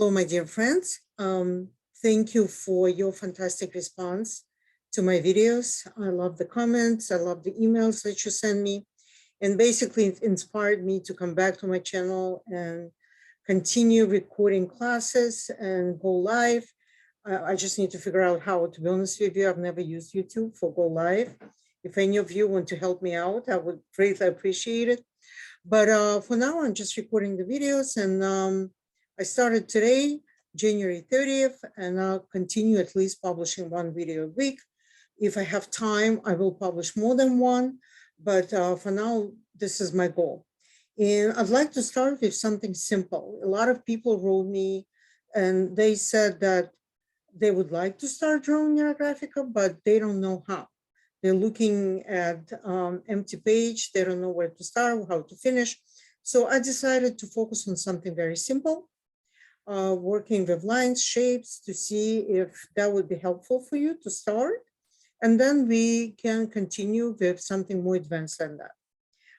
Hello, my dear friends. Thank you for your fantastic response to my videos. I love the comments. I love the emails that you send me. And basically, it inspired me to come back to my channel and continue recording classes and go live. I just need to figure out how. To be honest with you, I've never used YouTube for go live. If any of you want to help me out, I would greatly appreciate it. But for now, I'm just recording the videos, and I started today, January 30th, and I'll continue at least publishing one video a week. If I have time, I will publish more than one, but for now, this is my goal. And I'd like to start with something simple. A lot of people wrote me and they said that they would like to start drawing Neurographica, but they don't know how. They're looking at empty page. They don't know where to start, how to finish. So I decided to focus on something very simple, working with lines, shapes, to see if that would be helpful for you to start. And then we can continue with something more advanced than that.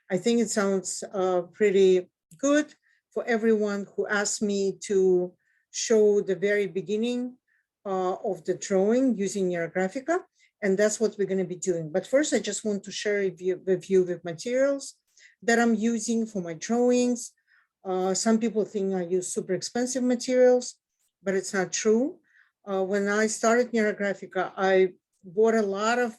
I think it sounds pretty good for everyone who asked me to show the very beginning of the drawing using Neurographica. And that's what we're going to be doing. But first, I just want to share with you with materials that I'm using for my drawings. Some people think I use super expensive materials, but it's not true. When I started Neurographica, I bought a lot of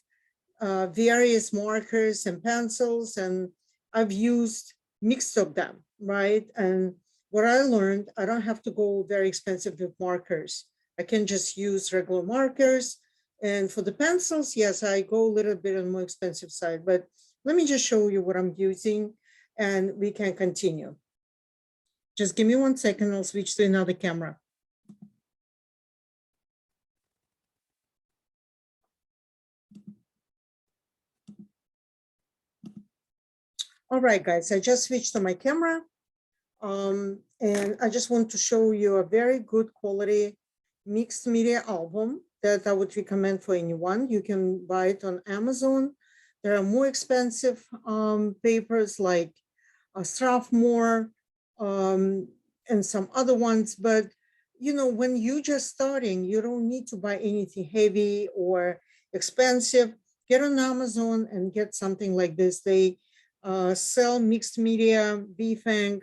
various markers and pencils, and I've used mixed of them, right? And what I learned, I don't have to go very expensive with markers. I can just use regular markers. And for the pencils, yes, I go a little bit on the more expensive side, but let me just show you what I'm using and we can continue. Just give me 1 second, I'll switch to another camera. All right, guys, I just switched to my camera. And I just want to show you a very good quality mixed media album that I would recommend for anyone. You can buy it on Amazon. There are more expensive papers like Strathmore and some other ones. But, you know, when you're just starting, you don't need to buy anything heavy or expensive. Get on Amazon and get something like this. They sell mixed media, BFANG,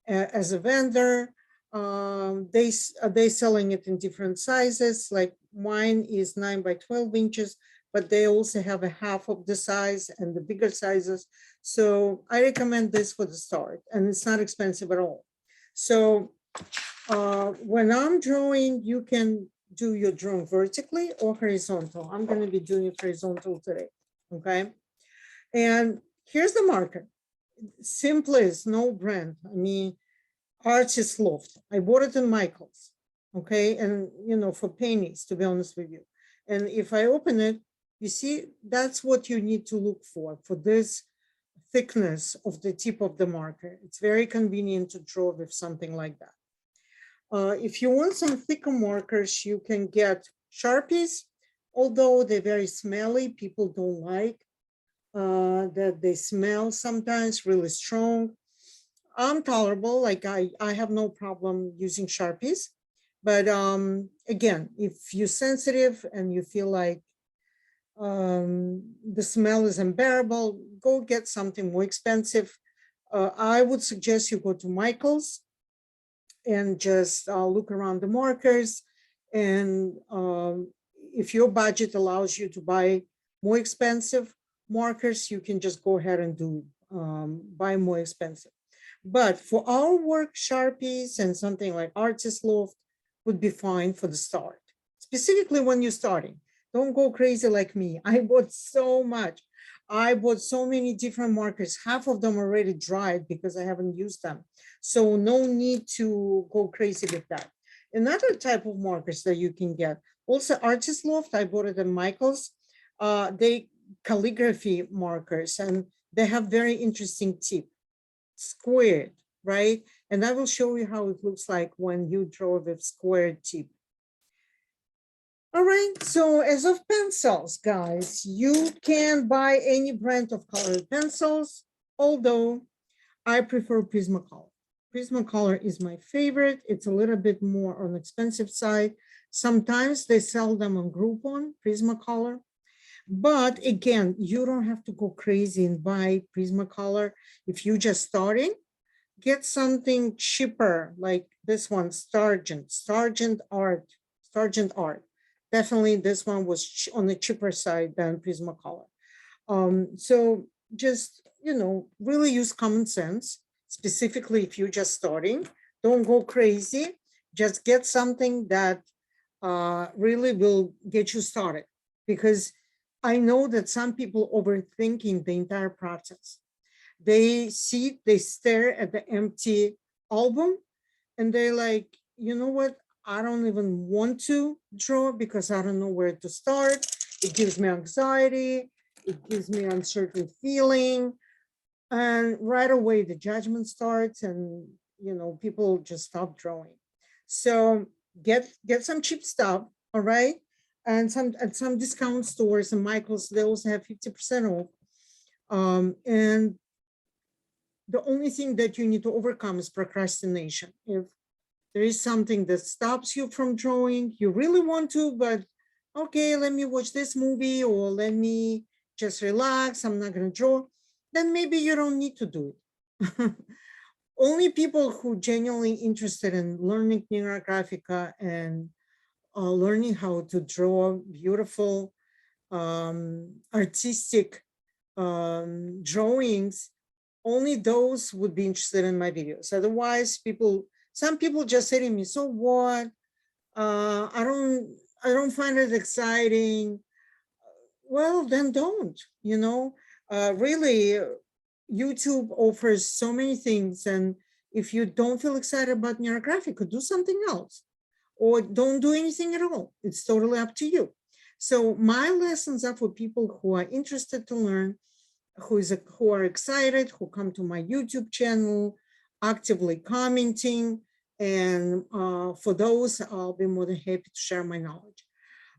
as a vendor. They selling it in different sizes, like mine is 9 by 12 inches, but they also have a half of the size and the bigger sizes. So I recommend this for the start, and it's not expensive at all. So when I'm drawing, you can do your drawing vertically or horizontal. I'm going to be doing it horizontal today, okay? And here's the marker. Simplest, no brand. I mean, Artist Loft. I bought it in Michael's, okay? And, you know, for pennies, to be honest with you. And if I open it, you see, that's what you need to look for this thickness of the tip of the marker. It's very convenient to draw with something like that. If you want some thicker markers, you can get Sharpies, although they're very smelly. People don't like that they smell sometimes really strong. I'm tolerable, like I have no problem using Sharpies. But again, if you're sensitive and you feel like the smell is unbearable, go get something more expensive. I would suggest you go to Michael's and just look around the markers. And if your budget allows you to buy more expensive markers, you can just go ahead and buy more expensive. But for our work, Sharpies and something like Artist Loft would be fine for the start, specifically when you're starting. Don't go crazy like me. I bought so much. I bought so many different markers. Half of them already dried because I haven't used them. So no need to go crazy with that. Another type of markers that you can get, also Artist Loft, I bought it at Michael's. They calligraphy markers, and they have very interesting tip, squared, right? And I will show you how it looks like when you draw with squared tip. All right, so as of pencils, guys, you can buy any brand of colored pencils, although I prefer Prismacolor. Prismacolor is my favorite. It's a little bit more on the expensive side. Sometimes they sell them on Groupon, Prismacolor. But again, you don't have to go crazy and buy Prismacolor. If you're just starting, get something cheaper like this one, Sargent Art. Definitely this one was on the cheaper side than Prismacolor. So just, really use common sense, specifically if you're just starting. Don't go crazy. Just get something that really will get you started. Because I know that some people overthinking the entire process. They stare at the empty album and they're like, you know what? I don't even want to draw because I don't know where to start. It gives me anxiety. It gives me uncertain feeling. And right away the judgment starts and, people just stop drawing. So get some cheap stuff, all right? And some discount stores and Michael's, they also have 50% off. And the only thing that you need to overcome is procrastination. If there is something that stops you from drawing, you really want to, but okay, let me watch this movie or let me just relax, I'm not going to draw, then maybe you don't need to do it. Only people who genuinely interested in learning Neurographica and learning how to draw beautiful artistic drawings, only those would be interested in my videos. Otherwise, some people just say to me, so what? I don't find it exciting. Well, then don't, really, YouTube offers so many things. And if you don't feel excited about Neurographic, do something else or don't do anything at all. It's totally up to you. So my lessons are for people who are interested to learn, who are excited, who come to my YouTube channel, actively commenting. And for those, I'll be more than happy to share my knowledge.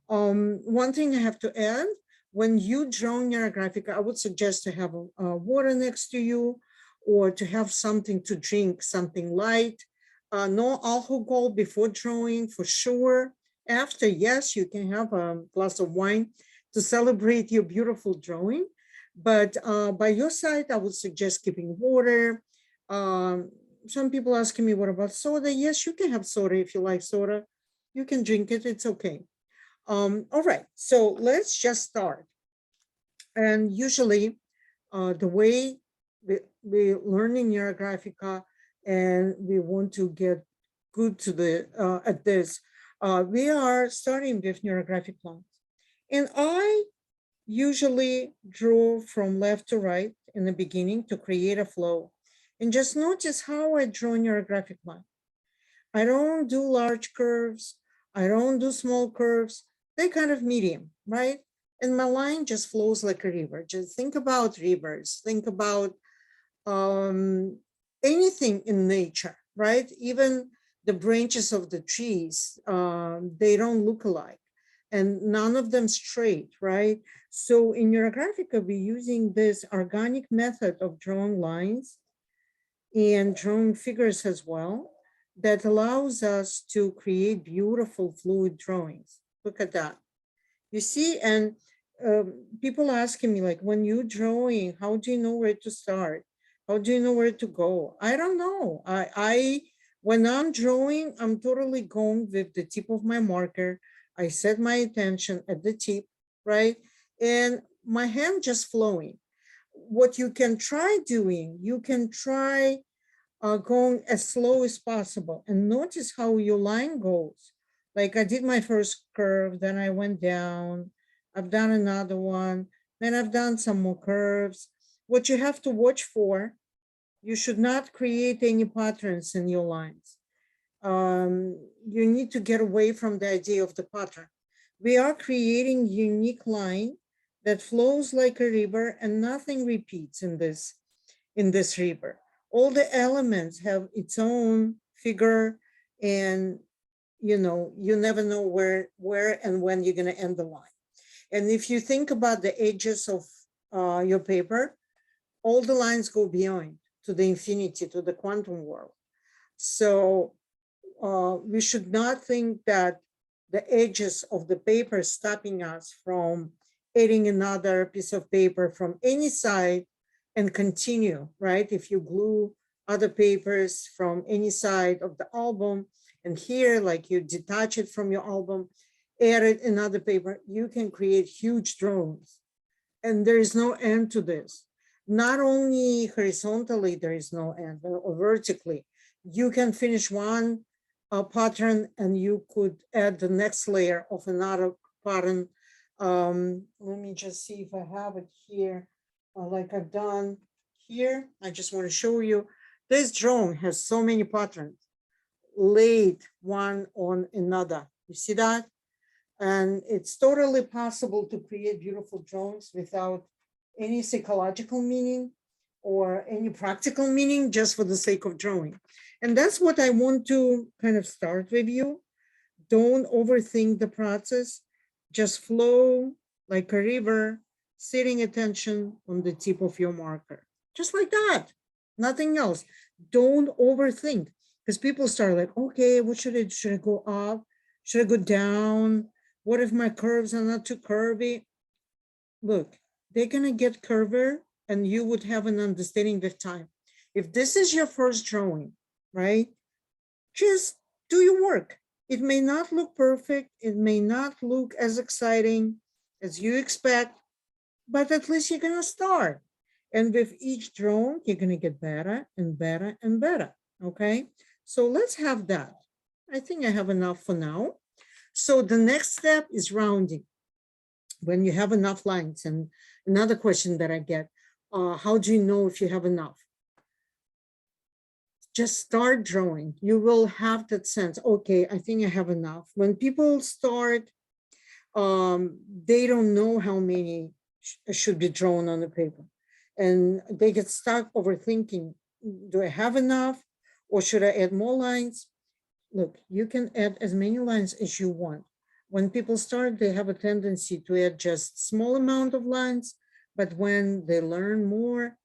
One thing I have to add, when you draw Neurographic, I would suggest to have water next to you or to have something to drink, something light. No alcohol before drawing for sure. After, yes, you can have a glass of wine to celebrate your beautiful drawing. But by your side, I would suggest keeping water. Some people asking me, what about soda? Yes, you can have soda if you like soda. You can drink it, it's okay. All right, so let's just start. And usually the way we learn in Neurographica and we want to get good to at this, we are starting with Neurographic lines. And I usually draw from left to right in the beginning to create a flow. And just notice how I draw Neurographic line. I don't do large curves. I don't do small curves. They're kind of medium, right? And my line just flows like a river. Just think about rivers. Think about anything in nature, right? Even the branches of the trees, they don't look alike. And none of them straight, right? So in Neurographica, we're using this organic method of drawing lines and drawing figures as well that allows us to create beautiful fluid drawings. Look at that. You see, and people asking me like, when you're drawing, how do you know where to start? How do you know where to go? I don't know. When I'm drawing, I'm totally going with the tip of my marker. I set my attention at the tip, right? And my hand just flowing. What you can try doing, you can try going as slow as possible and notice how your line goes. Like I did my first curve, then I went down, I've done another one, then I've done some more curves. What you have to watch for, you should not create any patterns in your lines. You need to get away from the idea of the pattern. We are creating unique line that flows like a river and nothing repeats in this river. All the elements have its own figure and you never know where and when you're going to end the line. And if you think about the edges of your paper, all the lines go beyond to the infinity, to the quantum world. So we should not think that the edges of the paper stopping us from adding another piece of paper from any side and continue, right? If you glue other papers from any side of the album, and here, like you detach it from your album, add it another paper, you can create huge drawings. And there is no end to this. Not only horizontally, there is no end, or vertically. You can finish one pattern and you could add the next layer of another pattern. Let me just see if I have it here, like I've done here. I just want to show you. This drawing has so many patterns laid one on another. You see that? And it's totally possible to create beautiful drawings without any psychological meaning or any practical meaning, just for the sake of drawing. And that's what I want to kind of start with you. Don't overthink the process. Just flow like a river, setting attention on the tip of your marker. Just like that, nothing else. Don't overthink, because people start like, okay, what should I do? Should I go up? Should I go down? What if my curves are not too curvy? Look, they're gonna get curvier and you would have an understanding with time. If this is your first drawing, right? Just do your work. It may not look perfect. It may not look as exciting as you expect, but at least you're gonna start. And with each drawing, you're gonna get better and better and better, okay? So let's have that. I think I have enough for now. So the next step is rounding. When you have enough lines, and another question that I get, how do you know if you have enough? Just start drawing. You will have that sense, okay, I think I have enough. When people start, they don't know how many should be drawn on the paper. And they get stuck overthinking, do I have enough or should I add more lines? Look, you can add as many lines as you want. When people start, they have a tendency to add just small amount of lines, but when they learn more,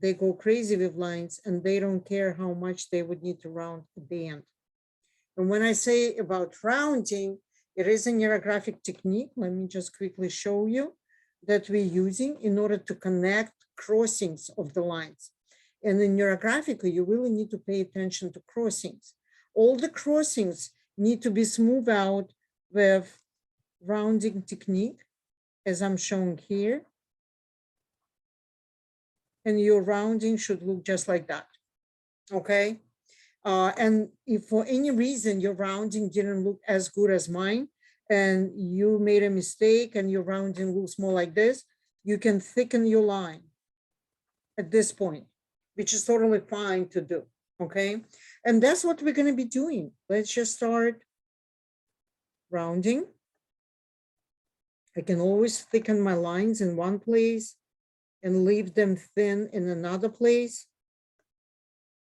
they go crazy with lines and they don't care how much they would need to round at the end. And when I say about rounding, it is a neurographic technique. Let me just quickly show you that we're using in order to connect crossings of the lines. And in Neurographic, you really need to pay attention to crossings. All the crossings need to be smoothed out with rounding technique, as I'm showing here. And your rounding should look just like that, okay? And if for any reason your rounding didn't look as good as mine, and you made a mistake and your rounding looks more like this, you can thicken your line at this point, which is totally fine to do, okay? And that's what we're gonna be doing. Let's just start rounding. I can always thicken my lines in one place and leave them thin in another place.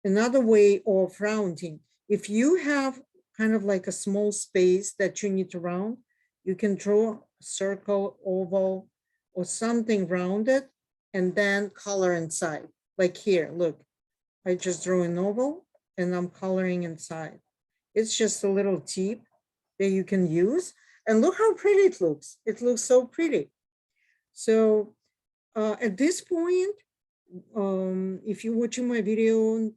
Another way of rounding, if you have kind of like a small space that you need to round, you can draw a circle, oval, or something rounded, and then color inside. Like here, look, I just drew an oval and I'm coloring inside. It's just a little tip that you can use. And look how pretty it looks. It looks so pretty. So at this point, if you're watching my video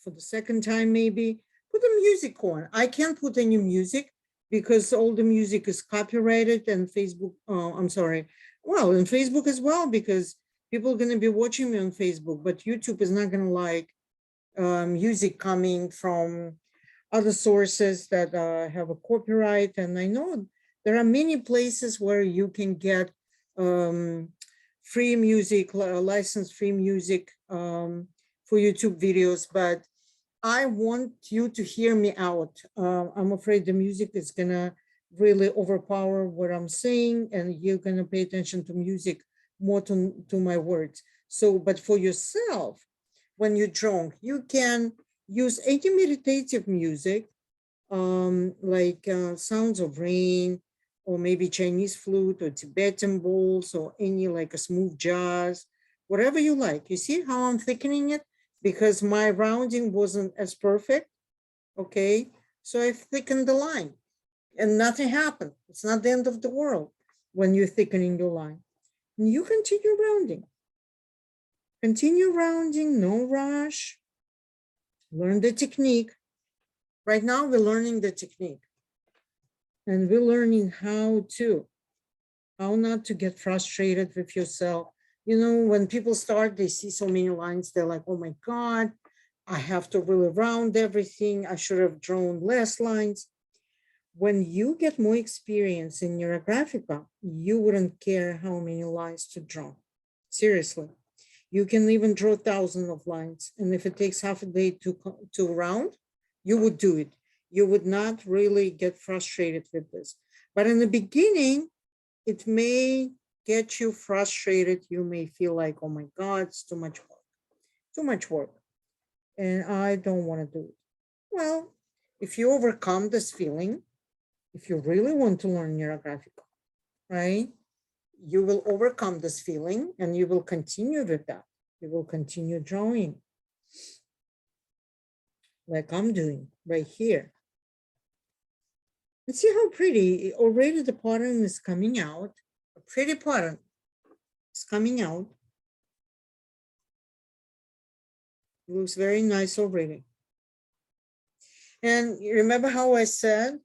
for the second time, maybe put the music on. I can't put any music because all the music is copyrighted, and Facebook, I'm sorry, well, and Facebook as well, because people are going to be watching me on Facebook, but YouTube is not going to like music coming from other sources that have a copyright. And I know there are many places where you can get free music, licensed free music for YouTube videos, but I want you to hear me out. I'm afraid the music is gonna really overpower what I'm saying, and you're gonna pay attention to music more to my words. So, but for yourself, when you're drunk, you can use any meditative music, like sounds of rain, or maybe Chinese flute or Tibetan bowls, or any like a smooth jazz, whatever you like. You see how I'm thickening it? Because my rounding wasn't as perfect. okay? So I thicken the line and nothing happened. It's not the end of the world when you're thickening your line. And you continue rounding. Continue rounding, no rush. Learn the technique. Right now, we're learning the technique. And we're learning how not to get frustrated with yourself. You know, when people start, they see so many lines, they're like, oh my God, I have to really round everything. I should have drawn less lines. When you get more experience in Neurographica, you wouldn't care how many lines to draw. Seriously. You can even draw thousands of lines. And if it takes half a day to round, you would do it. You would not really get frustrated with this. But in the beginning, it may get you frustrated. You may feel like, oh my God, it's too much work. Too much work. And I don't want to do it. Well, if you overcome this feeling, if you really want to learn Neurographic, right, you will overcome this feeling and you will continue with that. You will continue drawing like I'm doing right here. And see how pretty already the pattern is coming out. A pretty pattern is coming out. It looks very nice already. And you remember how I said,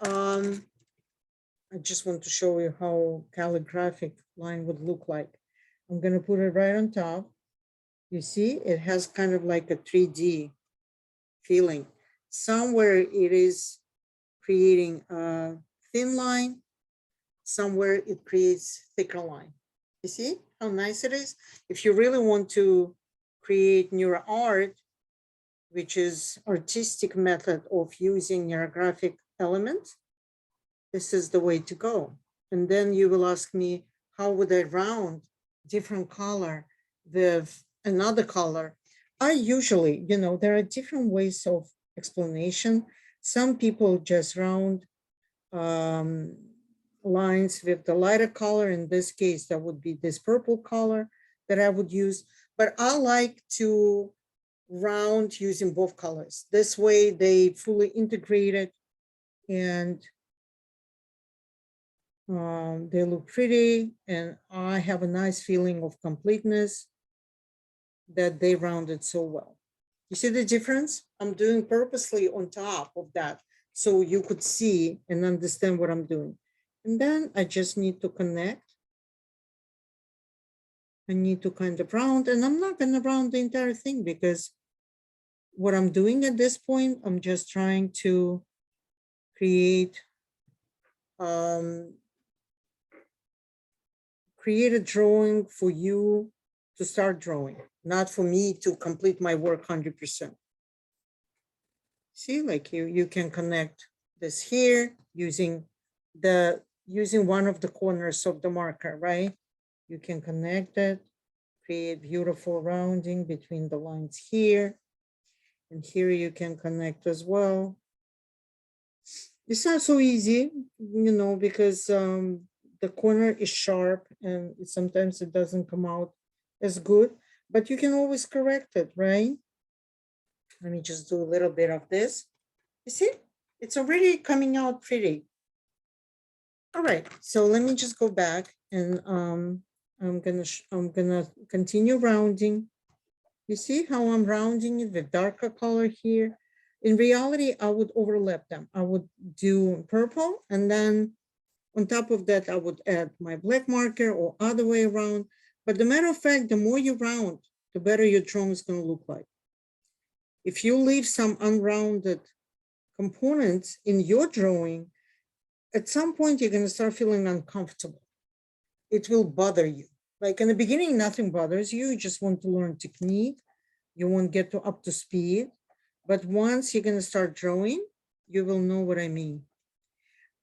I just want to show you how calligraphic line would look like. I'm going to put it right on top. You see, it has kind of like a 3D feeling. Somewhere it is creating a thin line, somewhere it creates thicker line. You see how nice it is? If you really want to create Neuroart, which is artistic method of using neurographic elements, this is the way to go. And then you will ask me, how would I round different color with another color? I usually, you know, there are different ways of explanation. Some people just round lines with the lighter color. In this case, that would be this purple color that I would use. But I like to round using both colors. This way they fully integrated and they look pretty, and I have a nice feeling of completeness that they rounded so well. You see the difference? I'm doing purposely on top of that so you could see and understand what I'm doing. And then I just need to connect. I need to kind of round, and I'm not going to round the entire thing because what I'm doing at this point, I'm just trying to create a drawing for you to start drawing, not for me to complete my work 100%. See, like you can connect this here using one of the corners of the marker, right? You can connect it, create beautiful rounding between the lines here. And here you can connect as well. It's not so easy, you know, because the corner is sharp and sometimes it doesn't come out as good, but you can always correct it, right? Let me just do a little bit of this. You see, it's already coming out pretty. All right, so let me just go back and I'm gonna continue rounding. You see how I'm rounding it with darker color here? In reality, I would overlap them. I would do purple, and then on top of that, I would add my black marker or other way around. But the matter of fact, the more you round, the better your drawing is going to look like. If you leave some unrounded components in your drawing, at some point, you're going to start feeling uncomfortable. It will bother you. Like in the beginning, nothing bothers you. You just want to learn technique. You won't get up to speed. But once you're going to start drawing, you will know what I mean.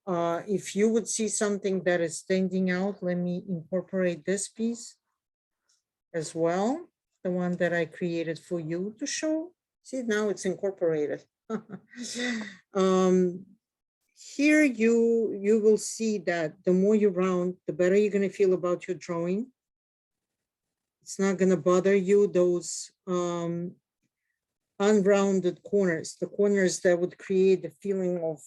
If you would see something that is standing out, let me incorporate this piece as well, the one that I created for you to show. See, now it's incorporated. Here you will see that the more you round, the better you're going to feel about your drawing. It's not going to bother you, those unrounded corners, the corners that would create the feeling of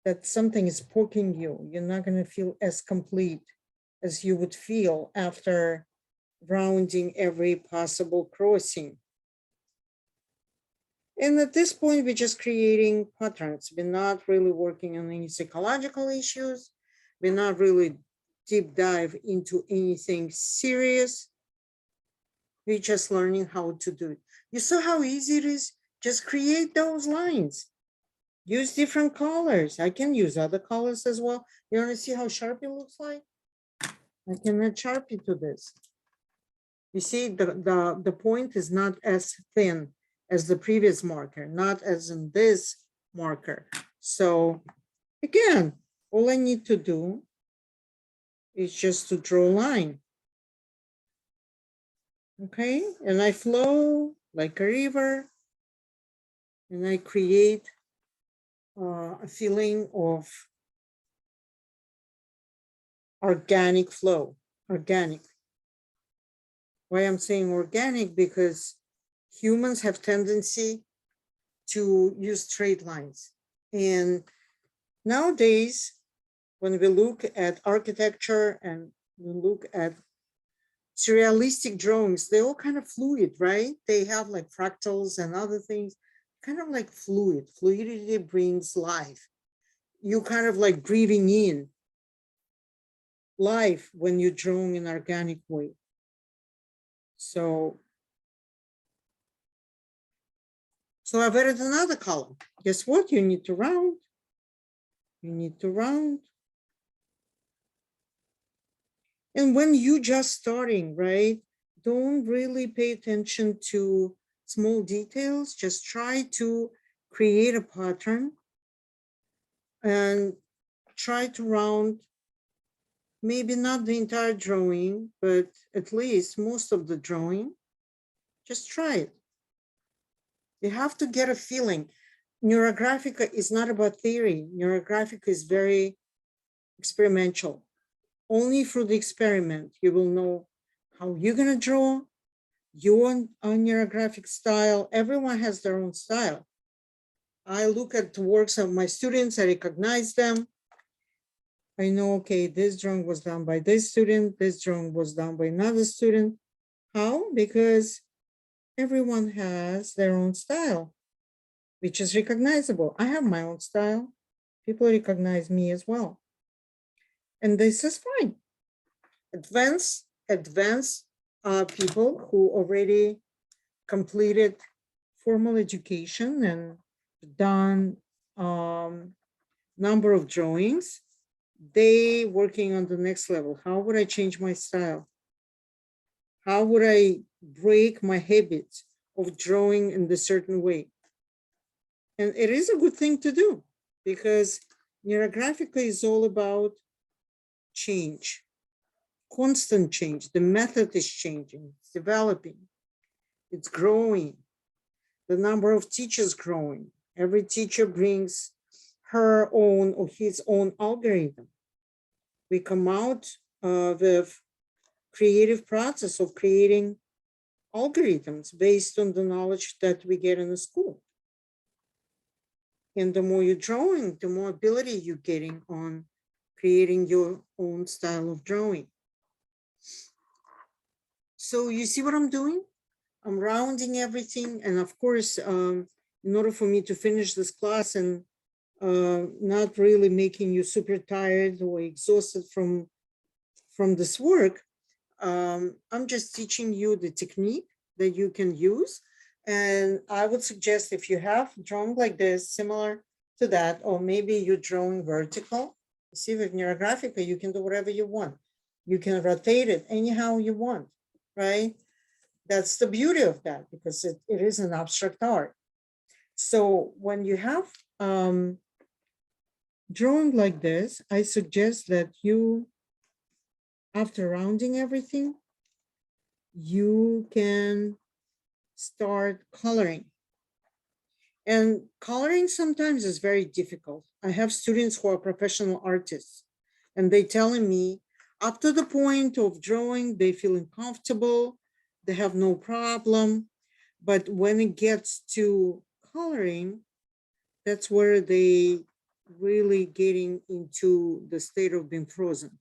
that something is poking you. You're not going to feel as complete as you would feel after rounding every possible crossing. And at this point, we're just creating patterns. We're not really working on any psychological issues. We're not really deep dive into anything serious. We're just learning how to do it. You saw how easy it is? Just create those lines. Use different colors. I can use other colors as well. You want to see how sharp it looks like? I can add Sharpie to this. You see, the point is not as thin as the previous marker, not as in this marker. So again, all I need to do is just to draw a line. Okay, and I flow like a river, and I create a feeling of organic flow, organic. Why I'm saying organic? Because humans have tendency to use straight lines. And nowadays, when we look at architecture and we look at surrealistic drawings, they're all kind of fluid, right? They have like fractals and other things, kind of like fluid. Fluidity brings life. You kind of like breathing in life when you're drawing in an organic way. So I've added another column. Guess what? You need to round. You need to round. And when you just starting, right, don't really pay attention to small details. Just try to create a pattern and try to round, maybe not the entire drawing, but at least most of the drawing. Just try it. You have to get a feeling. Neurographica is not about theory. Neurographica is very experimental. Only through the experiment, you will know how you're going to draw, your neurographic style. Everyone has their own style. I look at the works of my students, I recognize them. I know, okay, this drawing was done by this student, this drawing was done by another student. How? Because everyone has their own style, which is recognizable. I have my own style. People recognize me as well. And this is fine. Advanced people who already completed formal education and done number of drawings, they working on the next level. How would I change my style? How would I break my habits of drawing in a certain way? And it is a good thing to do because Neurographica is all about change, constant change. The method is changing, it's developing, it's growing. The number of teachers growing. Every teacher brings her own or his own algorithm. We come out with creative process of creating algorithms based on the knowledge that we get in the school. And the more you're drawing, the more ability you're getting on creating your own style of drawing. So you see what I'm doing? I'm rounding everything. And of course, in order for me to finish this class and not really making you super tired or exhausted from this work, I'm just teaching you the technique that you can use. And I would suggest if you have drawn like this, similar to that, or maybe you're drawing vertical, see with Neurographica, you can do whatever you want. You can rotate it anyhow you want, right? That's the beauty of that because it is an abstract art. So when you have drawing like this, I suggest that you, after rounding everything, you can start coloring. And coloring sometimes is very difficult. I have students who are professional artists and they telling me up to the point of drawing, they feel uncomfortable, they have no problem. But when it gets to coloring, that's where they really getting into the state of being frozen.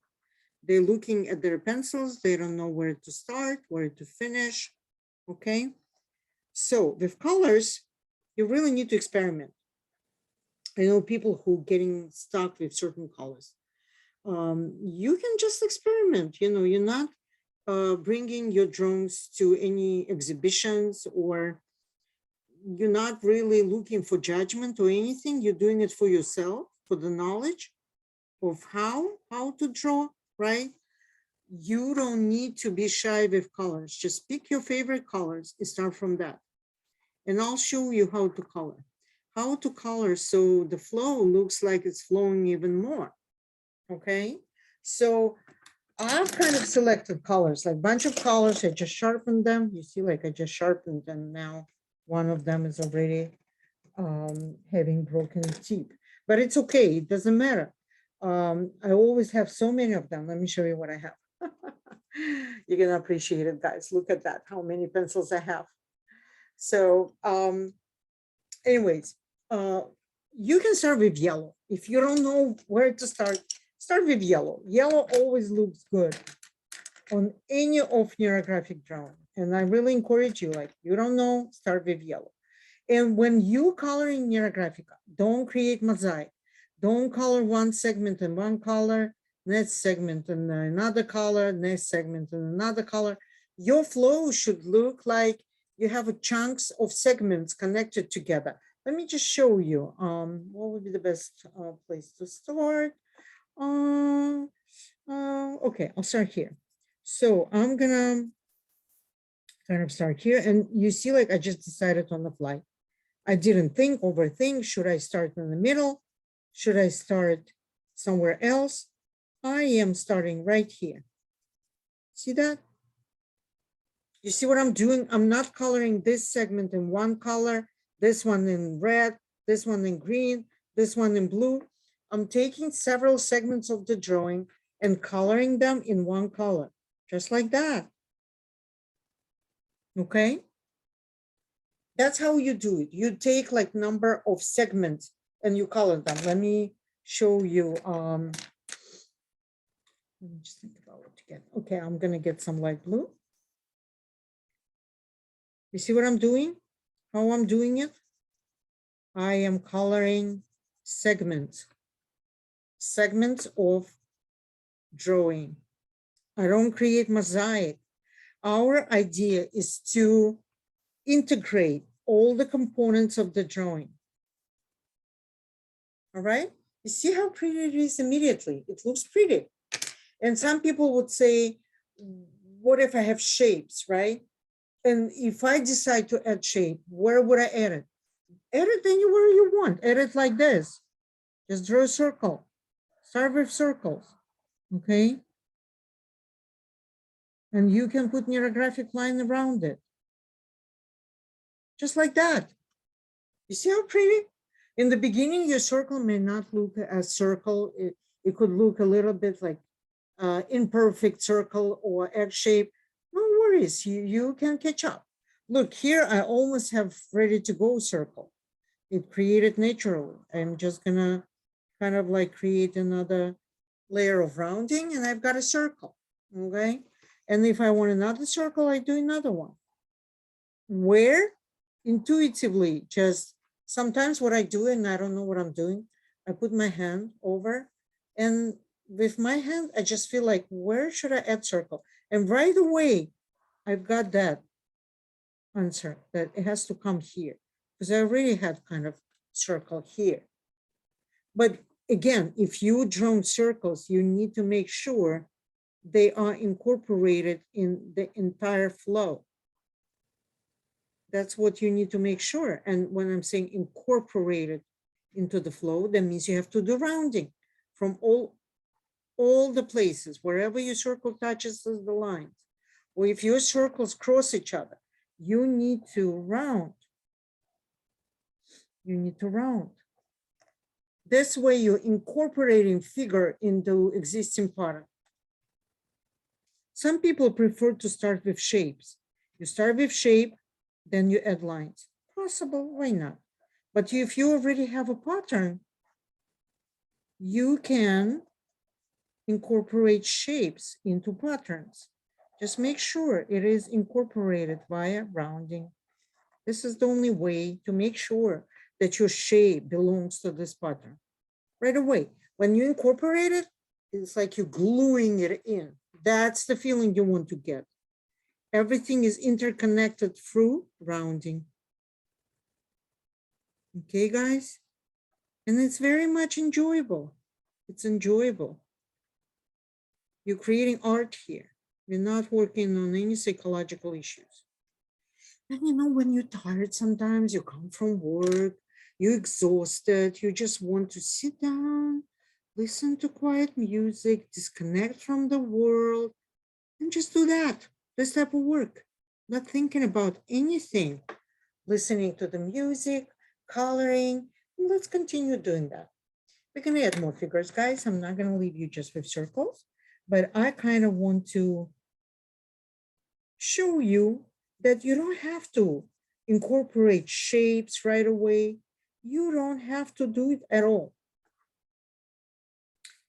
They're looking at their pencils. They don't know where to start, where to finish. Okay. So with colors, you really need to experiment. I know people who getting stuck with certain colors. You can just experiment. You know, you're not bringing your drawings to any exhibitions, or you're not really looking for judgment or anything. You're doing it for yourself, for the knowledge of how to draw, right? You don't need to be shy with colors. Just pick your favorite colors and start from that. And I'll show you how to color. How to color so the flow looks like it's flowing even more. Okay, so I've kind of selected colors, like a bunch of colors. I just sharpened them. You see, like I just sharpened them. Now one of them is already having broken teeth, but it's okay. It doesn't matter. I always have so many of them. Let me show you what I have. You're gonna appreciate it, guys. Look at that, how many pencils I have. So anyways, you can start with yellow. If you don't know where to start with yellow. Yellow always looks good on any of neurographic drawing. And I really encourage you, like, you don't know, start with yellow. And when you color in Neurographica, don't create mosaic. Don't color one segment in one color, next segment in another color, next segment in another color. Your flow should look like you have chunks of segments connected together. Let me just show you what would be the best place to start. Okay, I'll start here. So I'm gonna kind of start here, and you see, like I just decided on the fly. I didn't overthink. Should I start in the middle? Should I start somewhere else? I am starting right here. See that? You see what I'm doing? I'm not coloring this segment in one color, this one in red, this one in green, this one in blue. I'm taking several segments of the drawing and coloring them in one color, just like that. Okay? That's how you do it. You take like number of segments and you color them. Let me show you. Let me just think about what to get. Okay, I'm gonna get some light blue. You see what I'm doing? How I'm doing it? I am coloring segments of drawing. I don't create mosaic. Our idea is to integrate all the components of the drawing. All right? You see how pretty it is immediately? It looks pretty. And some people would say, what if I have shapes, right? And if I decide to add shape, where would I add it? Add it anywhere you want. Add it like this. Just draw a circle. Start with circles, okay? And you can put neurographic line around it. Just like that. You see how pretty? In the beginning, your circle may not look as circle. It could look a little bit like imperfect circle or egg shape. No worries, you can catch up. Look, here I almost have ready to go circle. It created naturally. I'm just gonna kind of like create another layer of rounding and I've got a circle, okay? And if I want another circle, I do another one. Where? Intuitively, just sometimes what I do, and I don't know what I'm doing, I put my hand over, and with my hand, I just feel like, where should I add circle? And right away, I've got that answer that it has to come here, because I already had kind of circle here. But again, if you draw circles, you need to make sure they are incorporated in the entire flow. That's what you need to make sure. And when I'm saying incorporated into the flow, that means you have to do rounding from all the places, wherever your circle touches the lines. Or if your circles cross each other, you need to round. You need to round. This way you're incorporating figure into existing pattern. Some people prefer to start with shapes. You start with shape, then you add lines. Possible, why not? But if you already have a pattern, you can incorporate shapes into patterns. Just make sure it is incorporated via rounding. This is the only way to make sure that your shape belongs to this pattern. Right away, when you incorporate it, it's like you're gluing it in. That's the feeling you want to get. Everything is interconnected through rounding. Okay, guys? And it's very much enjoyable. It's enjoyable. You're creating art here. You're not working on any psychological issues. And you know, when you're tired, sometimes you come from work, you're exhausted, you just want to sit down, listen to quiet music, disconnect from the world, and just do that. This type of work, not thinking about anything, listening to the music, coloring. Let's continue doing that. We're going to add more figures, guys. I'm not going to leave you just with circles, but I kind of want to show you that you don't have to incorporate shapes right away. You don't have to do it at all.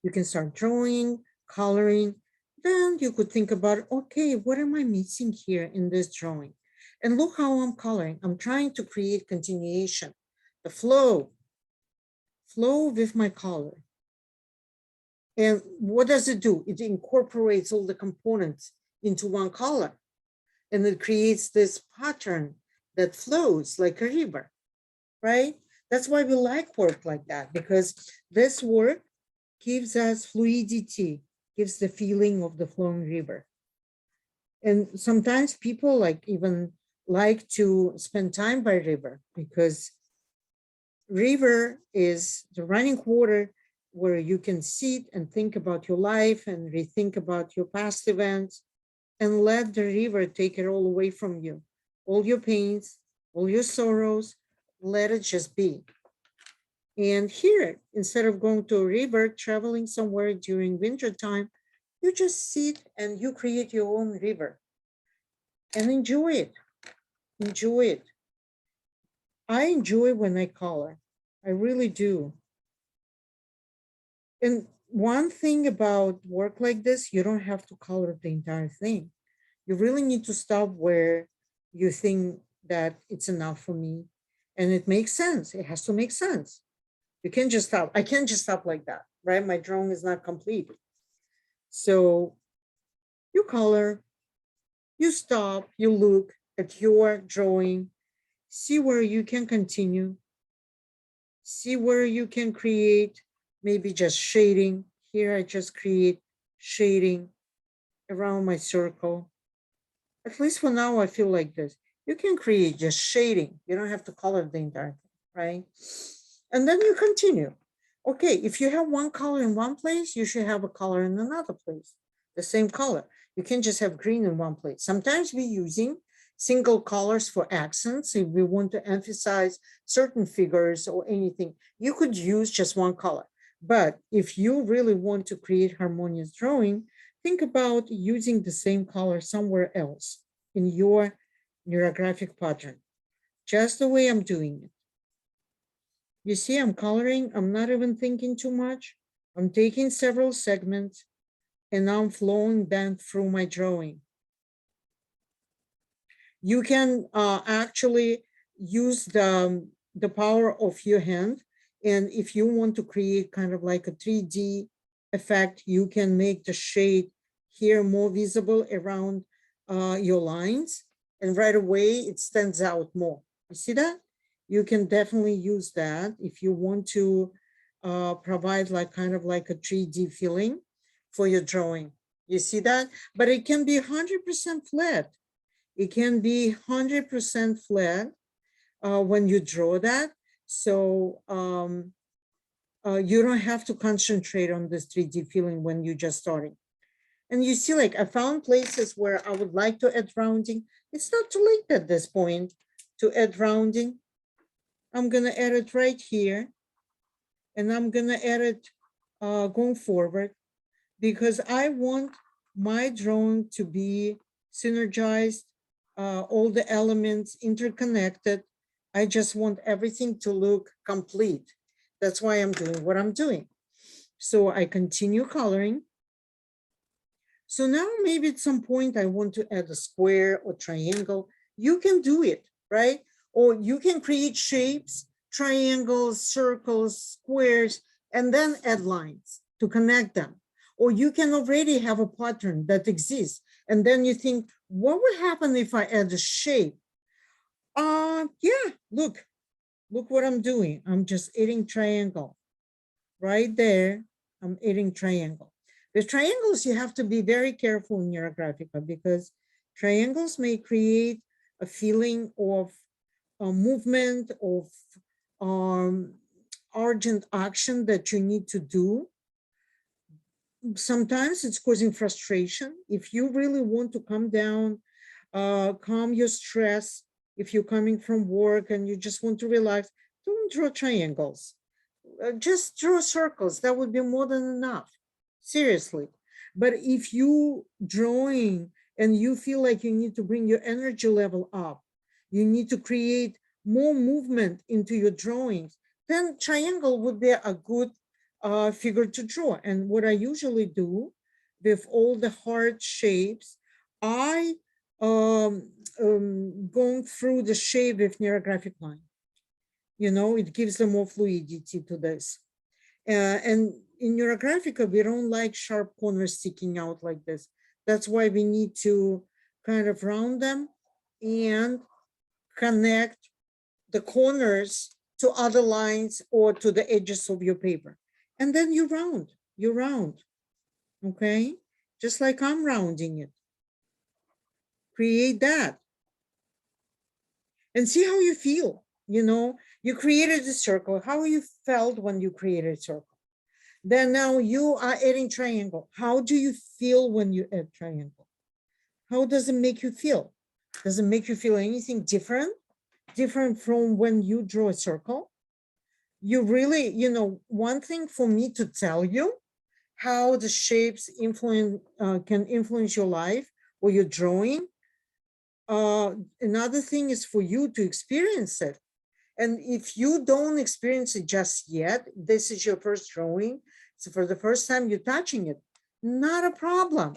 You can start drawing, coloring. Then you could think about, okay, what am I missing here in this drawing? And look how I'm coloring. I'm trying to create continuation, the flow with my color. And what does it do? It incorporates all the components into one color. And it creates this pattern that flows like a river, right? That's why we like work like that, because this work gives us fluidity, gives the feeling of the flowing river. And sometimes people even like to spend time by river, because river is the running water where you can sit and think about your life and rethink about your past events, and let the river take it all away from you. All your pains, all your sorrows, let it just be. And here, instead of going to a river, traveling somewhere during winter time, you just sit and you create your own river and enjoy it. Enjoy it. I enjoy when I color. I really do. And one thing about work like this, you don't have to color the entire thing. You really need to stop where you think that it's enough for me. And it makes sense. It has to make sense. You can't just stop. I can't just stop like that, right? My drawing is not complete. So you color, you stop, you look at your drawing, see where you can continue, see where you can create, maybe just shading. Here I just create shading around my circle. At least for now, I feel like this. You can create just shading. You don't have to color the entire thing, right? And then you continue. Okay, if you have one color in one place, you should have a color in another place, the same color. You can't just have green in one place. Sometimes we're using single colors for accents. If we want to emphasize certain figures or anything, you could use just one color. But if you really want to create harmonious drawing, think about using the same color somewhere else in your neurographic pattern, just the way I'm doing it. You see, I'm coloring, I'm not even thinking too much. I'm taking several segments and I'm flowing them through my drawing. You can actually use the power of your hand. And if you want to create kind of like a 3D effect, you can make the shade here more visible around your lines. And right away, it stands out more. You see that? You can definitely use that if you want to provide like kind of like a 3D feeling for your drawing. You see that? But it can be 100% flat. It can be 100% flat when you draw that. So you don't have to concentrate on this 3D feeling when you're just starting. And you see, like I found places where I would like to add rounding. It's not too late at this point to add rounding. I'm gonna add it right here. And I'm gonna add it going forward, because I want my drawing to be synergized all the elements interconnected. I just want everything to look complete. That's why I'm doing what I'm doing. So I continue coloring. So now maybe at some point I want to add a square or triangle. You can do it, right? Or you can create shapes, triangles, circles, squares, and then add lines to connect them. Or you can already have a pattern that exists. And then you think, what would happen if I add a shape? Yeah, look what I'm doing. I'm just adding triangle right there. I'm adding triangle. With triangles, you have to be very careful in Neurographica because triangles may create a feeling of movement, of urgent action that you need to do. Sometimes it's causing frustration. If you really want to calm down, calm your stress, if you're coming from work and you just want to relax, don't draw triangles. Just draw circles. That would be more than enough. Seriously. But if you drawing and you feel like you need to bring your energy level up, you need to create more movement into your drawings, then triangle would be a good figure to draw. And what I usually do with all the heart shapes, I going through the shape with neurographic line. You know, it gives them more fluidity to this. And in Neurographica, we don't like sharp corners sticking out like this. That's why we need to kind of round them and connect the corners to other lines or to the edges of your paper. And then you round, okay? Just like I'm rounding it. Create that. And see how you feel, you know? You created a circle. How you felt when you created a circle? Then now you are adding triangle. How do you feel when you add triangle? How does it make you feel? Does it make you feel anything different? Different from when you draw a circle? You really, you know, one thing for me to tell you how the shapes can influence your life or your drawing. Another thing is for you to experience it. And if you don't experience it just yet, this is your first drawing. So for the first time you're touching it, not a problem.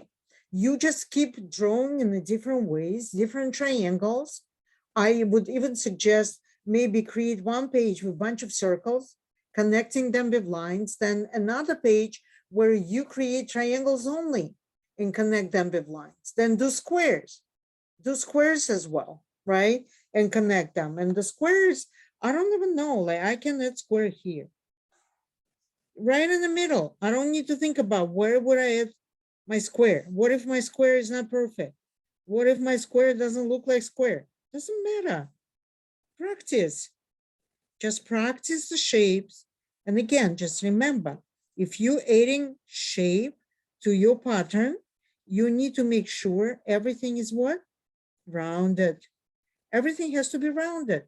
You just keep drawing in the different ways, different triangles. I would even suggest maybe create one page with a bunch of circles, connecting them with lines, then another page where you create triangles only and connect them with lines. Then do squares as well, right? And connect them. And the squares, I don't even know, like I can add square here. Right in the middle. I don't need to think about where would I add my square. What if my square is not perfect? What if my square doesn't look like square? Doesn't matter. Practice. Just practice the shapes. And again, just remember, if you're adding shape to your pattern, you need to make sure everything is what? Rounded. Everything has to be rounded.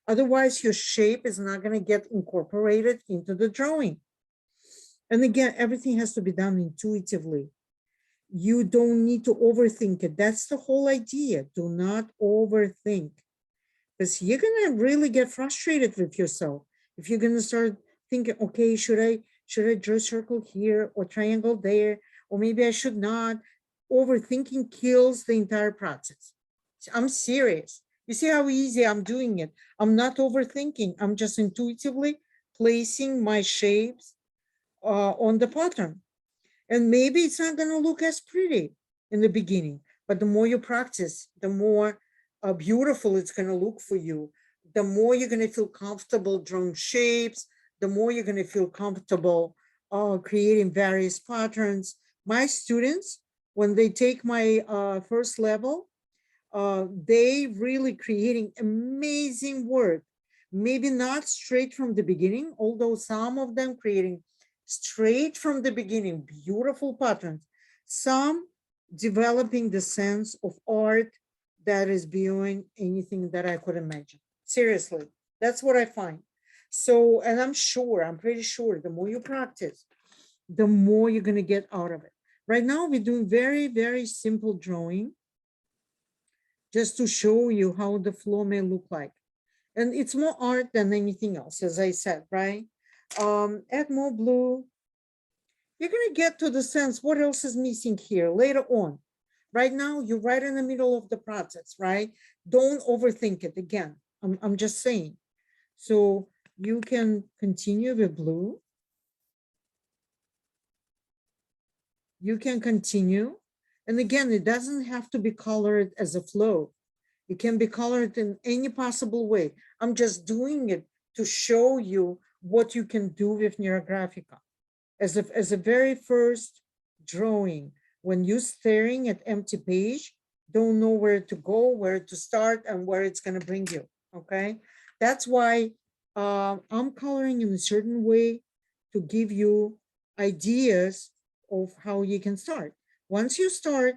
Otherwise, your shape is not going to get incorporated into the drawing. And again, everything has to be done intuitively. You don't need to overthink it. That's the whole idea. Do not overthink. Because you're going to really get frustrated with yourself. If you're going to start thinking, okay, should I draw a circle here or triangle there? Or maybe I should not. Overthinking kills the entire process. I'm serious. You see how easy I'm doing it. I'm not overthinking. I'm just intuitively placing my shapes on the pattern. And maybe it's not going to look as pretty in the beginning, but the more you practice, the more beautiful it's going to look for you. The more you're going to feel comfortable drawing shapes, the more you're going to feel comfortable creating various patterns. My students, when they take my first level, they really creating amazing work. Maybe not straight from the beginning, although some of them creating straight from the beginning, beautiful patterns. Some developing the sense of art that is beyond anything that I could imagine. Seriously, that's what I find. So, and I'm pretty sure the more you practice, the more you're going to get out of it. Right now, we're doing very, very simple drawing. just to show you how the flow may look like. And it's more art than anything else, as I said, right? Add more blue. You're gonna get to the sense what else is missing here later on. Right now, you're right in the middle of the process, right? Don't overthink it again. I'm just saying. So you can continue with blue. You can continue. And again, it doesn't have to be colored as a flow. It can be colored in any possible way. I'm just doing it to show you what you can do with Neurographica. As a very first drawing, when you're staring at empty page, don't know where to go, where to start, and where it's going to bring you. Okay, that's why I'm coloring in a certain way to give you ideas of how you can start. Once you start,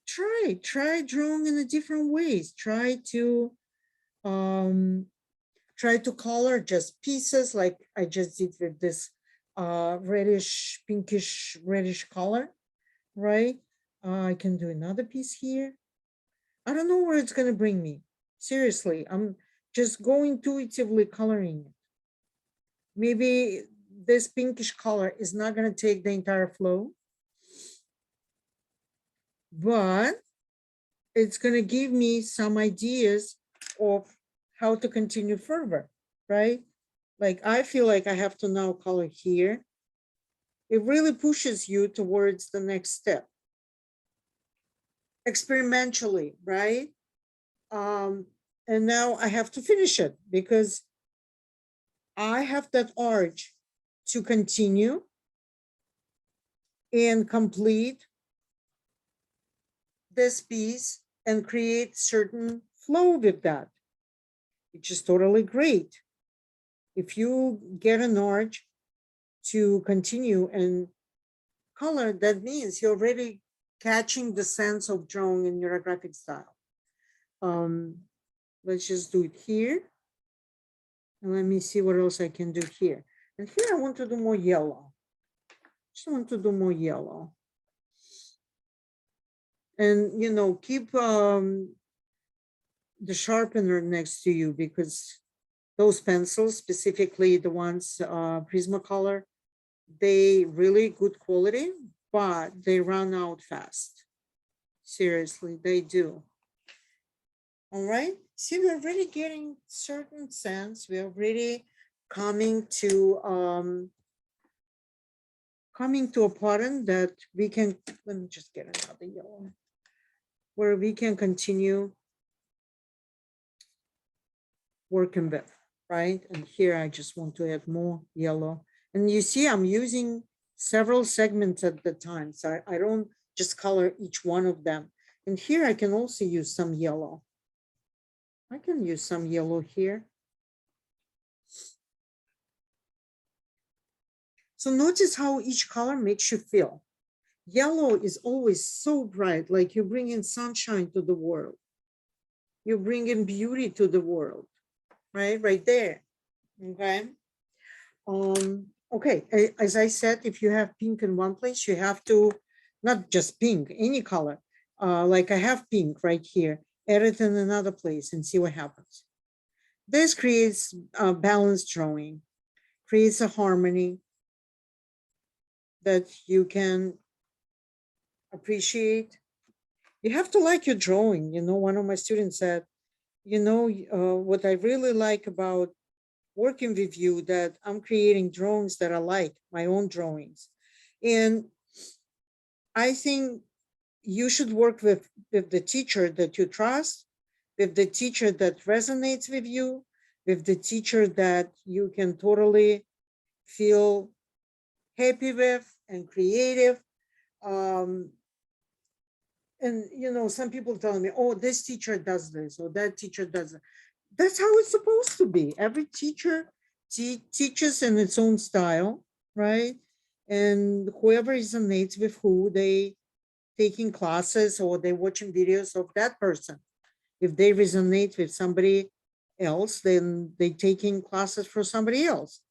try drawing in a different ways. Try to color just pieces like I just did with this reddish, pinkish, reddish color, right? I can do another piece here. I don't know where it's going to bring me. Seriously, I'm just going intuitively coloring it. Maybe this pinkish color is not going to take the entire flow, but it's going to give me some ideas of how to continue further, right? Like I feel like I have to now color here. It really pushes you towards the next step. Experimentally, right? And now I have to finish it because I have that urge to continue and complete this piece and create certain flow with that, which is totally great. If you get an urge to continue and color, that means you're already catching the sense of drawing in neurographic style. Let's just do it here. And let me see what else I can do here. And here I want to do more yellow. Just want to do more yellow. And, you know, keep the sharpener next to you because those pencils, specifically the ones Prismacolor, they really good quality, but they run out fast. Seriously, they do. All right. See, we're already getting certain sense. We're already coming to a pattern that we can, let me just get another yellow, where we can continue working with, right? And here I just want to add more yellow. And you see, I'm using several segments at the time. So I don't just color each one of them. And here I can also use some yellow. I can use some yellow here. So notice how each color makes you feel. Yellow is always so bright, like you bring in sunshine to the world. You bring in beauty to the world, right? Right there, okay? Okay, as I said, if you have pink in one place, you have to, not just pink, any color. Like I have pink right here, add it in another place and see what happens. This creates a balanced drawing, creates a harmony that you can appreciate. You have to like your drawing. You know, one of my students said, you know, what I really like about working with you, that I'm creating drawings that I like, my own drawings. And I think you should work with the teacher that you trust, with the teacher that resonates with you, with the teacher that you can totally feel happy with and creative. And, you know, some people tell me, oh, this teacher does this, or that teacher does that. That's how it's supposed to be. Every teacher teaches in its own style, right? And whoever resonates with who, they taking classes or they watching videos of that person. If they resonate with somebody else, then they taking classes for somebody else.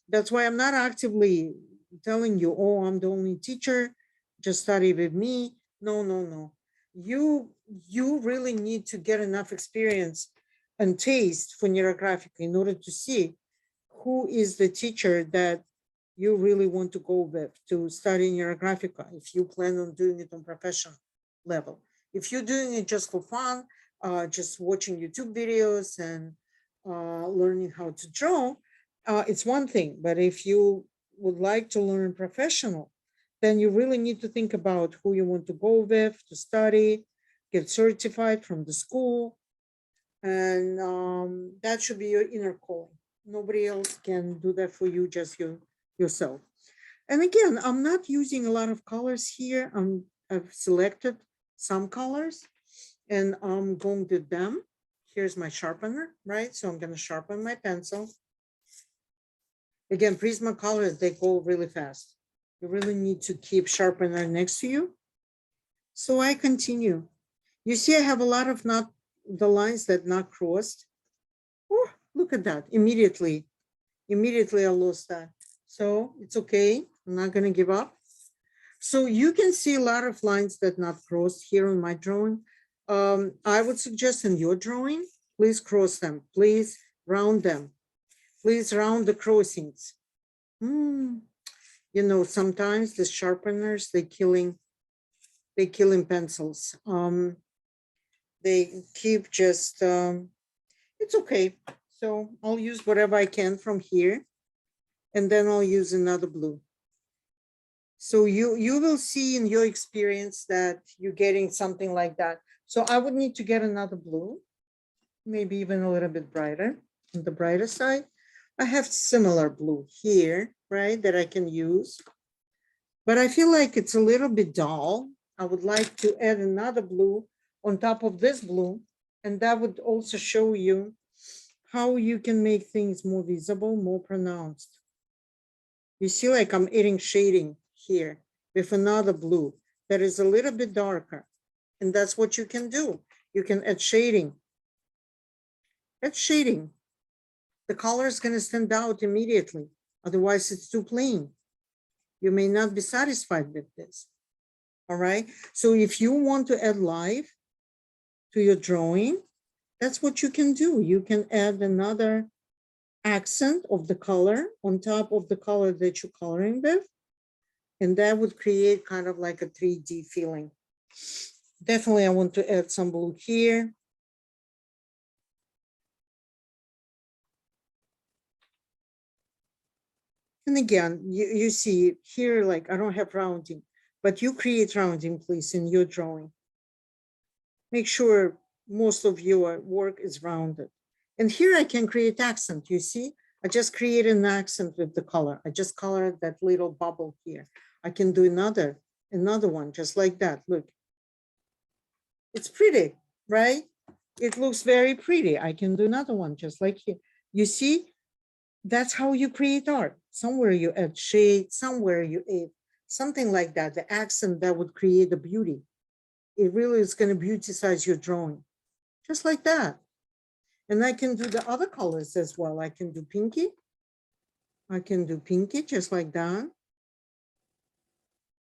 That's why I'm not actively telling you, oh, I'm the only teacher, just study with me. No, no, no. You you really need to get enough experience and taste for Neurographic in order to see who is the teacher that you really want to go with to study Neurographica if you plan on doing it on professional level. If you're doing it just for fun, just watching YouTube videos and learning how to draw, it's one thing. But if you would like to learn professional, then you really need to think about who you want to go with to study, get certified from the school, and that should be your inner calling. Nobody else can do that for you, just yourself. And again, I'm not using a lot of colors here. I've selected some colors and I'm going to them. Here's my sharpener, right? So I'm going to sharpen my pencil. Again, Prismacolors, they go really fast. You really need to keep sharpener next to you. So I continue. You see, I have a lot of not the lines that not crossed. Oh, look at that. Immediately I lost that. So it's okay. I'm not going to give up. So you can see a lot of lines that not crossed here on my drawing. I would suggest in your drawing, please cross them. Please round them. Please round the crossings. You know, sometimes the sharpeners, they're killing pencils. They keep just, it's okay. So I'll use whatever I can from here, and then I'll use another blue. So you will see in your experience that you're getting something like that. So I would need to get another blue, maybe even a little bit brighter, on the brighter side. I have similar blue here, right, that I can use. But I feel like it's a little bit dull. I would like to add another blue on top of this blue, and that would also show you how you can make things more visible, more pronounced. You see, like I'm adding shading here with another blue that is a little bit darker. And that's what you can do. You can add shading. Add shading. The color is going to stand out immediately. Otherwise, it's too plain. You may not be satisfied with this. All right. So if you want to add life to your drawing, that's what you can do. You can add another accent of the color on top of the color that you're coloring with. And that would create kind of like a 3D feeling. Definitely, I want to add some blue here. And again, you see here, like I don't have rounding, but you create rounding, please, in your drawing. Make sure most of your work is rounded. And here I can create accent, you see? I just created an accent with the color. I just colored that little bubble here. I can do another one just like that, look. It's pretty, right? It looks very pretty. I can do another one just like here. You see, that's how you create art. Somewhere you add shade, somewhere you add something like that, the accent that would create the beauty. It really is going to beautifies your drawing, just like that. And I can do the other colors as well. I can do pinky. I can do pinky just like that.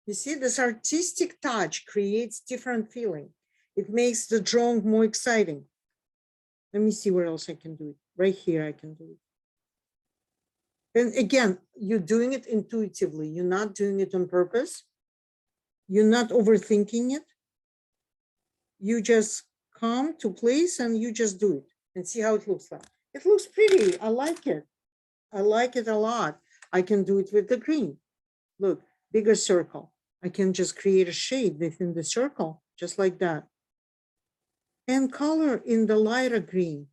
You see, this artistic touch creates different feeling. It makes the drawing more exciting. Let me see where else I can do it. Right here, I can do it. And again, you're doing it intuitively. You're not doing it on purpose. You're not overthinking it. You just come to place and you just do it and see how it looks like. It looks pretty. I like it. I like it a lot. I can do it with the green. Look, bigger circle. I can just create a shade within the circle, just like that. And color in the lighter green,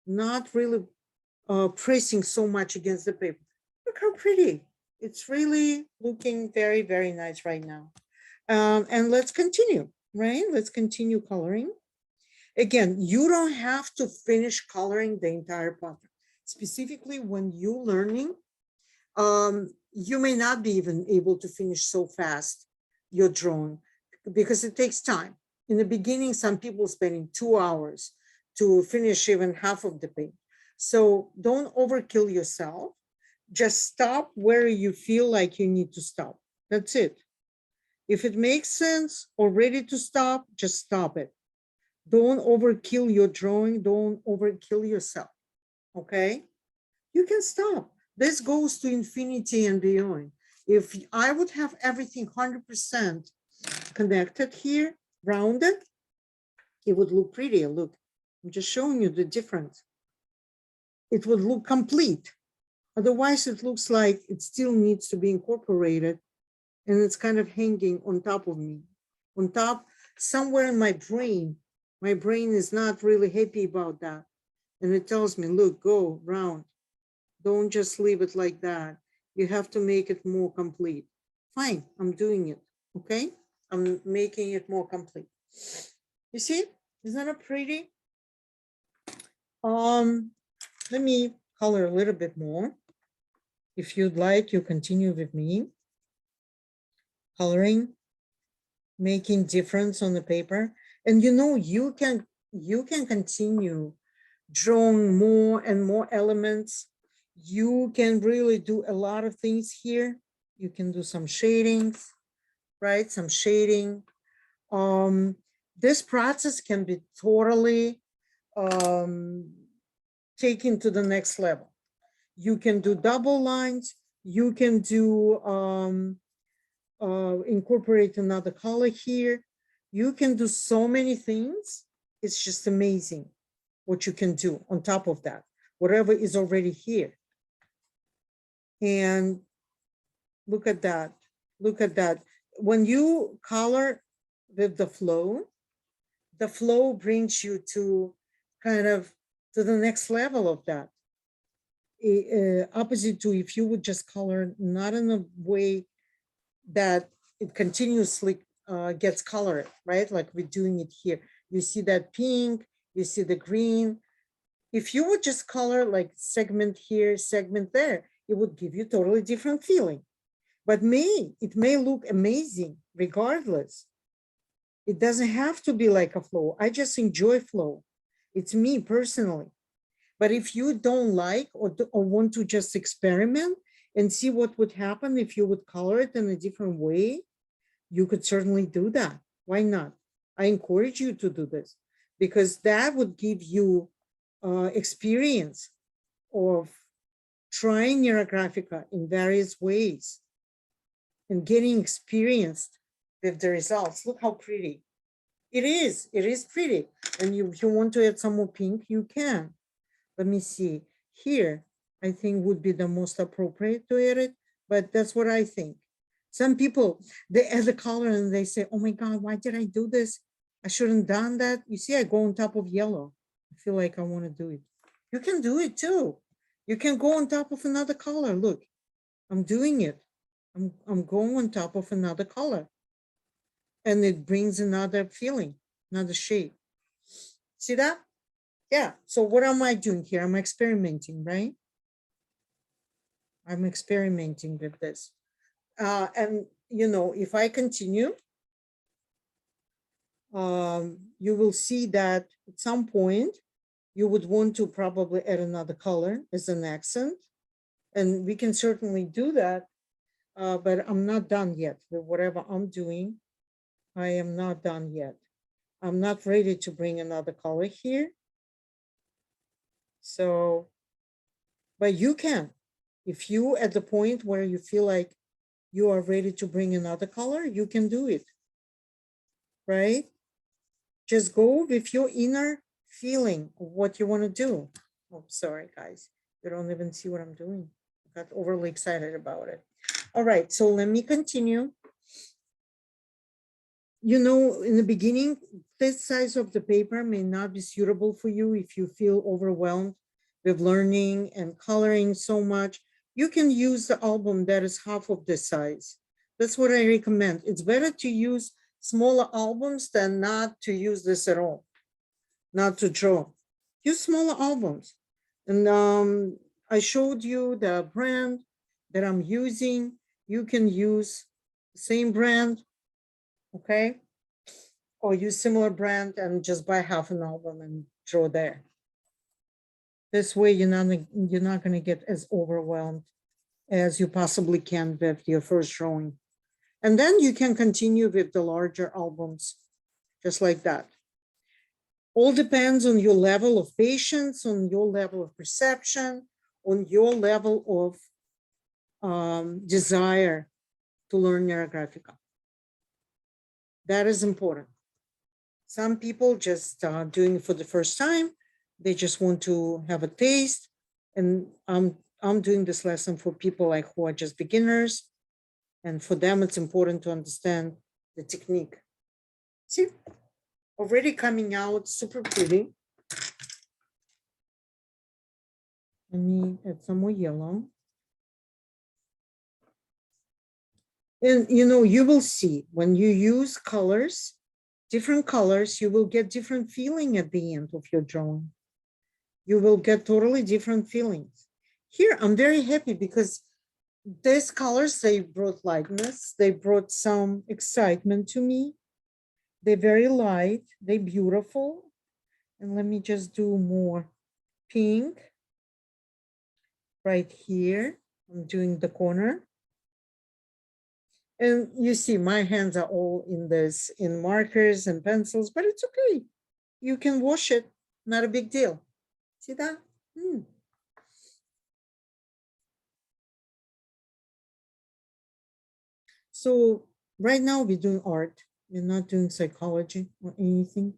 not really pressing so much against the paper. Look how pretty. It's really looking very, very nice right now. And let's continue, right? Let's continue coloring. Again, you don't have to finish coloring the entire pattern. Specifically, when you're learning, you may not be even able to finish so fast your drawing because it takes time. In the beginning, some people spending 2 hours to finish even half of the paint. So don't overkill yourself. Just stop where you feel like you need to stop. That's it. If it makes sense or ready to stop, just stop it. Don't overkill your drawing. Don't overkill yourself. Okay? You can stop. This goes to infinity and beyond. If I would have everything 100% connected here, rounded, it would look prettier. Look, I'm just showing you the difference. It would look complete. Otherwise, it looks like it still needs to be incorporated and it's kind of hanging on top of me. On top, somewhere in my brain is not really happy about that. And it tells me, look, go round. Don't just leave it like that. You have to make it more complete. Fine, I'm doing it, okay? I'm making it more complete. You see, isn't it pretty? Let me color a little bit more. If you'd like, you continue with me. Coloring, making difference on the paper. And you know, you can continue drawing more and more elements. You can really do a lot of things here. You can do some shadings, right? Some shading. This process can be totally taken to the next level. You can do double lines. You can do incorporate another color here. You can do so many things. It's just amazing what you can do on top of that, whatever is already here. And look at that. Look at that. When you color with the flow brings you to kind of to the next level of that. Opposite to if you would just color not in a way that it continuously gets colored, right? Like we're doing it here. You see that pink, you see the green. If you would just color like segment here, segment there, it would give you totally different feeling. But it may look amazing regardless. It doesn't have to be like a flow. I just enjoy flow. It's me personally. But if you don't like or want to just experiment and see what would happen if you would color it in a different way, you could certainly do that. Why not? I encourage you to do this because that would give you experience of trying Neurographica in various ways and getting experienced with the results. Look how pretty. It is pretty. And if you want to add some more pink, you can. Let me see. Here, I think would be the most appropriate to add it, but that's what I think. Some people, they add the color and they say, oh my God, why did I do this? I shouldn't have done that. You see, I go on top of yellow. I feel like I want to do it. You can do it too. You can go on top of another color. Look, I'm doing it. I'm going on top of another color. And it brings another feeling, another shade. See that? Yeah. So what am I doing here? I'm experimenting, right? I'm experimenting with this. And, you know, if I continue, you will see that at some point, you would want to probably add another color as an accent. And we can certainly do that, but I'm not done yet with whatever I'm doing. I am not done yet. I'm not ready to bring another color here. So, but you can. If you at the point where you feel like you are ready to bring another color, you can do it, right? Just go with your inner feeling of what you want to do. Oh, sorry, guys. You don't even see what I'm doing. I got overly excited about it. All right, so let me continue. You know, in the beginning, this size of the paper may not be suitable for you if you feel overwhelmed with learning and coloring so much. You can use the album that is half of this size. That's what I recommend. It's better to use smaller albums than not to use this at all, not to draw. Use smaller albums. And I showed you the brand that I'm using. You can use the same brand, okay? Or use similar brand and just buy half an album and draw there. This way you're not going to get as overwhelmed as you possibly can with your first drawing. And then you can continue with the larger albums, just like that. All depends on your level of patience, on your level of perception, on your level of desire to learn Neurographica. That is important. Some people just doing it for the first time. They just want to have a taste. And I'm doing this lesson for people like who are just beginners. And for them, it's important to understand the technique. See, already coming out super pretty. Let me add some more yellow. And you will see when you use colors, different colors, you will get different feeling at the end of your drawing. You will get totally different feelings. Here, I'm very happy because these colors, they brought lightness. They brought some excitement to me. They're very light. They're beautiful. And let me just do more pink right here. I'm doing the corner. And you see my hands are all in markers and pencils, but it's okay. You can wash it, not a big deal. See that? So right now we're doing art. We're not doing psychology or anything.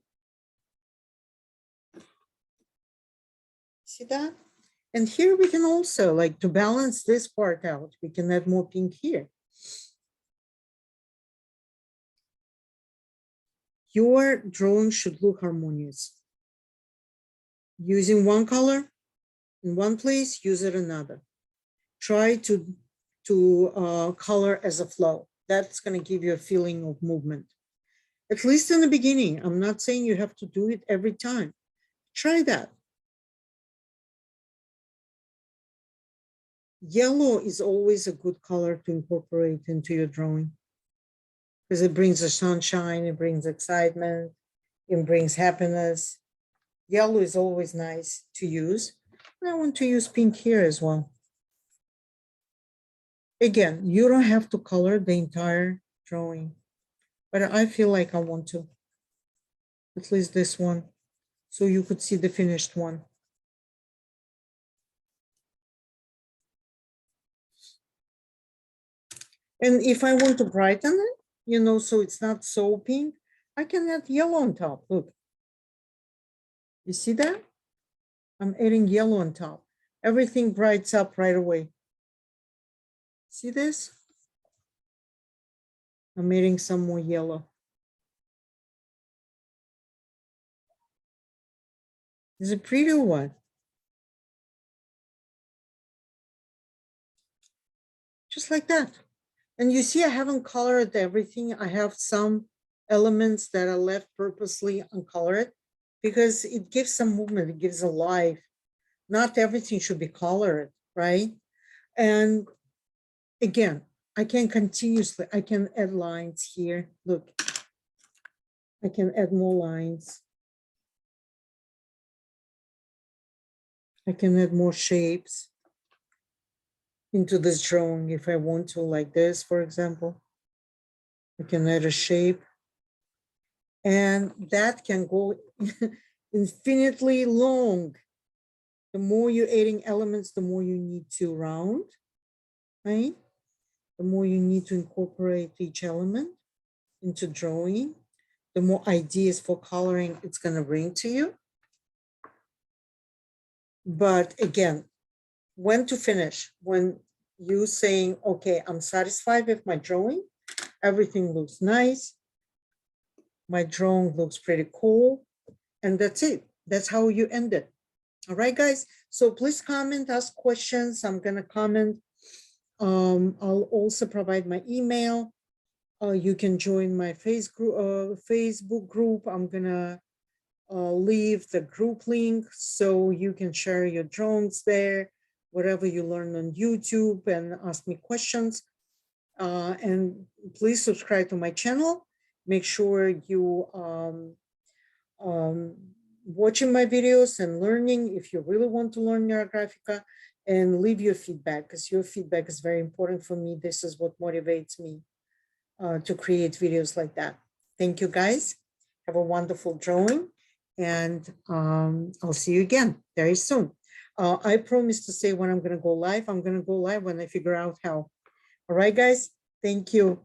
See that? And here we can also, like, to balance this part out, we can add more pink here. Your drawing should look harmonious. Using one color in one place, use it another. Try to color as a flow. That's going to give you a feeling of movement. At least in the beginning. I'm not saying you have to do it every time. Try that. Yellow is always a good color to incorporate into your drawing because it brings the sunshine, it brings excitement, it brings happiness. Yellow is always nice to use. And I want to use pink here as well. Again, you don't have to color the entire drawing, but I feel like I want to, at least this one, so you could see the finished one. And if I want to brighten it, so it's not so pink, I can add yellow on top. Look, you see that? I'm adding yellow on top. Everything brights up right away. See this? I'm adding some more yellow. Is it pretty or what? Just like that. And you see, I haven't colored everything. I have some elements that are left purposely uncolored because it gives some movement, it gives a life. Not everything should be colored, right? And again, I can add lines here. Look, I can add more lines. I can add more shapes into this drawing if I want to, like this, for example. I can add a shape. And that can go infinitely long. The more you're adding elements, the more you need to round, right? The more you need to incorporate each element into drawing, the more ideas for coloring it's going to bring to you. But again, when to finish? When you saying, okay, I'm satisfied with my drawing, everything looks nice, my drawing looks pretty cool, and that's it. That's how you end it. All right, guys. So please comment, ask questions. I'm gonna comment. I'll also provide my email. You can join my Facebook group. I'm gonna leave the group link so you can share your drawings there, whatever you learn on YouTube, and ask me questions. And please subscribe to my channel. Make sure you watching my videos and learning if you really want to learn Neurographica, and leave your feedback because your feedback is very important for me. This is what motivates me to create videos like that. Thank you, guys. Have a wonderful drawing. And I'll see you again very soon. I promise to say when I'm going to go live. I'm going to go live when I figure out how. All right, guys. Thank you.